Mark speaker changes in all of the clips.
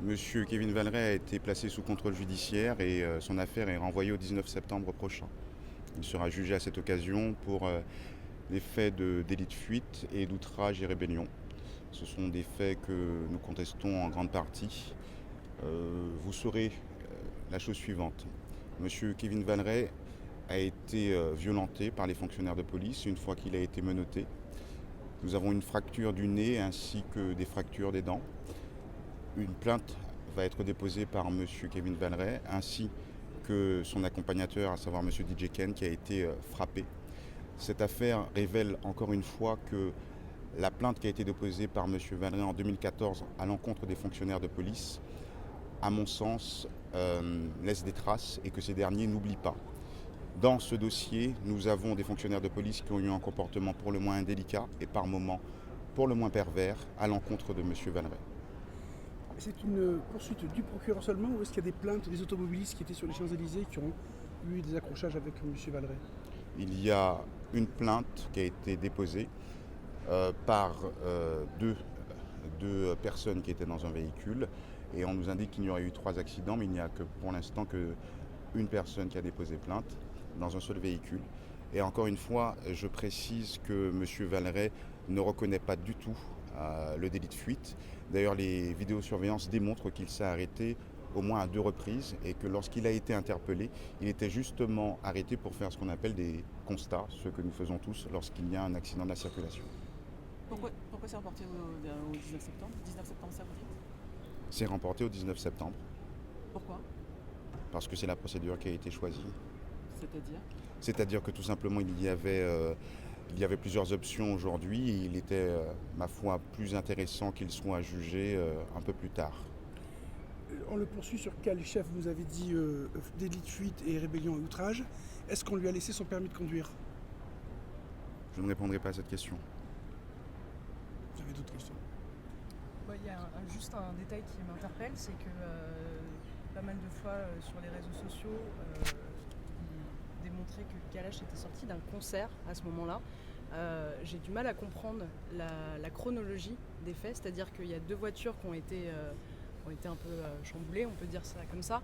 Speaker 1: Monsieur Kevin Valeret a été placé sous contrôle judiciaire et son affaire est renvoyée au 19 septembre prochain. Il sera jugé à cette occasion pour des faits de délit de fuite et d'outrage et rébellion. Ce sont des faits que nous contestons en grande partie. Vous saurez la chose suivante. Monsieur Kevin Valeret a été violenté par les fonctionnaires de police une fois qu'il a été menotté. Nous avons une fracture du nez ainsi que des fractures des dents. Une plainte va être déposée par M. Kevin Valeret ainsi que son accompagnateur, à savoir M. DJ Ken, qui a été frappé. Cette affaire révèle encore une fois que la plainte qui a été déposée par M. Valeret en 2014 à l'encontre des fonctionnaires de police, à mon sens, laisse des traces et que ces derniers n'oublient pas. Dans ce dossier, nous avons des fonctionnaires de police qui ont eu un comportement pour le moins indélicat et par moments pour le moins pervers à l'encontre de M. Valeret.
Speaker 2: C'est une poursuite du procureur seulement ou est-ce qu'il y a des plaintes des automobilistes qui étaient sur les Champs-Élysées qui ont eu des accrochages avec M. Valeret?
Speaker 1: Il y a une plainte qui a été déposée par deux personnes qui étaient dans un véhicule et on nous indique qu'il y aurait eu 3 accidents, mais il n'y a que pour l'instant qu'une personne qui a déposé plainte dans un seul véhicule. Et encore une fois, je précise que M. Valeret ne reconnaît pas du tout le délit de fuite. D'ailleurs, les vidéosurveillances démontrent qu'il s'est arrêté au moins à 2 reprises et que lorsqu'il a été interpellé, il était justement arrêté pour faire ce qu'on appelle des constats, ce que nous faisons tous lorsqu'il y a un accident de la circulation.
Speaker 3: Pourquoi c'est reporté au 19 septembre 19 septembre, ça vous dit?
Speaker 1: C'est remporté au 19 septembre
Speaker 3: Pourquoi?
Speaker 1: parce que c'est la procédure qui a été choisie.
Speaker 3: C'est-à-dire?
Speaker 1: C'est-à-dire que tout simplement, il y avait plusieurs options aujourd'hui et il était, ma foi, plus intéressant qu'il soit jugé un peu plus tard.
Speaker 2: On le poursuit sur quel chef? Vous avez dit délit de fuite et rébellion et outrage. Est-ce qu'on lui a laissé son permis de conduire?
Speaker 1: Je ne répondrai pas à cette question.
Speaker 2: Vous avez d'autres questions?
Speaker 4: Il y a juste un détail qui m'interpelle, c'est que pas mal de fois sur les réseaux sociaux, il démontrait que Kalash était sorti d'un concert à ce moment-là. J'ai du mal à comprendre la chronologie des faits, c'est-à-dire qu'il y a 2 voitures qui ont été un peu chamboulées, on peut dire ça comme ça,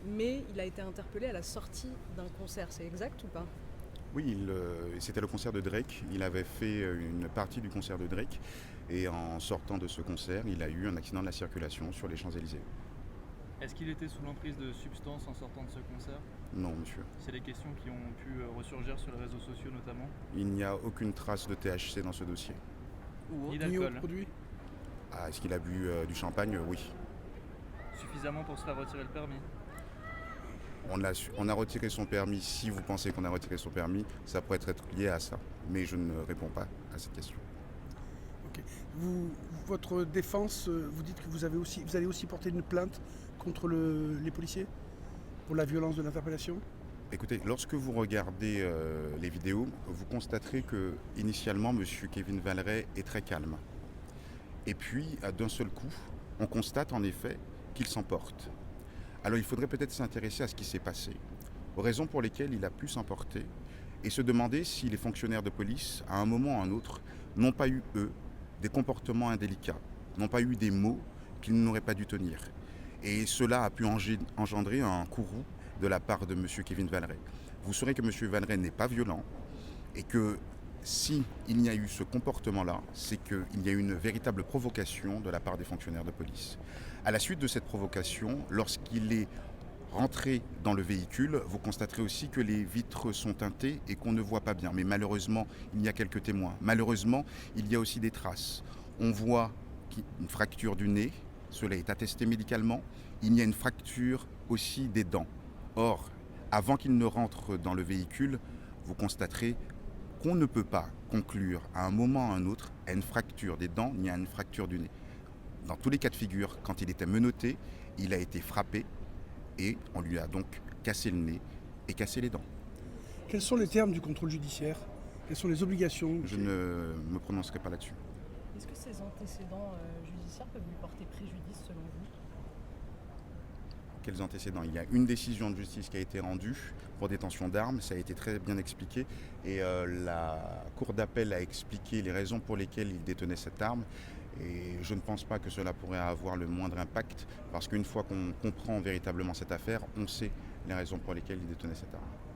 Speaker 4: mais il a été interpellé à la sortie d'un concert, c'est exact ou pas?
Speaker 1: Oui, c'était le concert de Drake. Il avait fait une partie du concert de Drake et en sortant de ce concert, il a eu un accident de la circulation sur les Champs-Élysées.
Speaker 5: Est-ce qu'il était sous l'emprise de substances en sortant de ce concert?
Speaker 1: Non, monsieur.
Speaker 5: C'est des questions qui ont pu ressurgir sur les réseaux sociaux notamment.
Speaker 1: Il n'y a aucune trace de THC dans ce dossier.
Speaker 3: Ou
Speaker 5: Ni
Speaker 3: autre?
Speaker 2: Ni au
Speaker 5: d'alcool.
Speaker 2: produit?
Speaker 1: Ah, est-ce qu'il a bu du champagne? Oui.
Speaker 5: Suffisamment pour se faire retirer le permis.
Speaker 1: On a retiré son permis. Si vous pensez qu'on a retiré son permis, ça pourrait être lié à ça. Mais je ne réponds pas à cette question.
Speaker 2: Ok. Votre défense, vous dites que vous allez aussi porter une plainte contre les policiers pour la violence de l'interpellation?
Speaker 1: Écoutez, lorsque vous regardez les vidéos, vous constaterez que initialement, M. Kevin Valeret est très calme. Et puis, d'un seul coup, on constate en effet qu'il s'emporte. Alors il faudrait peut-être s'intéresser à ce qui s'est passé, aux raisons pour lesquelles il a pu s'emporter, et se demander si les fonctionnaires de police, à un moment ou à un autre, n'ont pas eu, eux, des comportements indélicats, n'ont pas eu des mots qu'ils n'auraient pas dû tenir. Et cela a pu engendrer un courroux de la part de M. Kevin Valeret. Vous saurez que M. Valeret n'est pas violent et que si il y a eu ce comportement-là, c'est qu'il y a eu une véritable provocation de la part des fonctionnaires de police. À la suite de cette provocation, lorsqu'il est rentré dans le véhicule, vous constaterez aussi que les vitres sont teintées et qu'on ne voit pas bien. Mais malheureusement, il y a quelques témoins. Malheureusement, il y a aussi des traces. On voit une fracture du nez, cela est attesté médicalement. Il y a une fracture aussi des dents. Or, avant qu'il ne rentre dans le véhicule, vous constaterez qu'on ne peut pas conclure à un moment ou à un autre à une fracture des dents ni à une fracture du nez. Dans tous les cas de figure, quand il était menotté, il a été frappé et on lui a donc cassé le nez et cassé les dents.
Speaker 2: Quels sont les termes du contrôle judiciaire? Quelles sont les obligations?
Speaker 1: Je ne me prononcerai pas là-dessus.
Speaker 4: Est-ce que ces antécédents judiciaires peuvent lui porter préjudice selon vous?
Speaker 1: Quels antécédents? Il y a une décision de justice qui a été rendue pour détention d'armes, ça a été très bien expliqué et la cour d'appel a expliqué les raisons pour lesquelles il détenait cette arme Et je ne pense pas que cela pourrait avoir le moindre impact, parce qu'une fois qu'on comprend véritablement cette affaire, on sait les raisons pour lesquelles il détenait cette arme.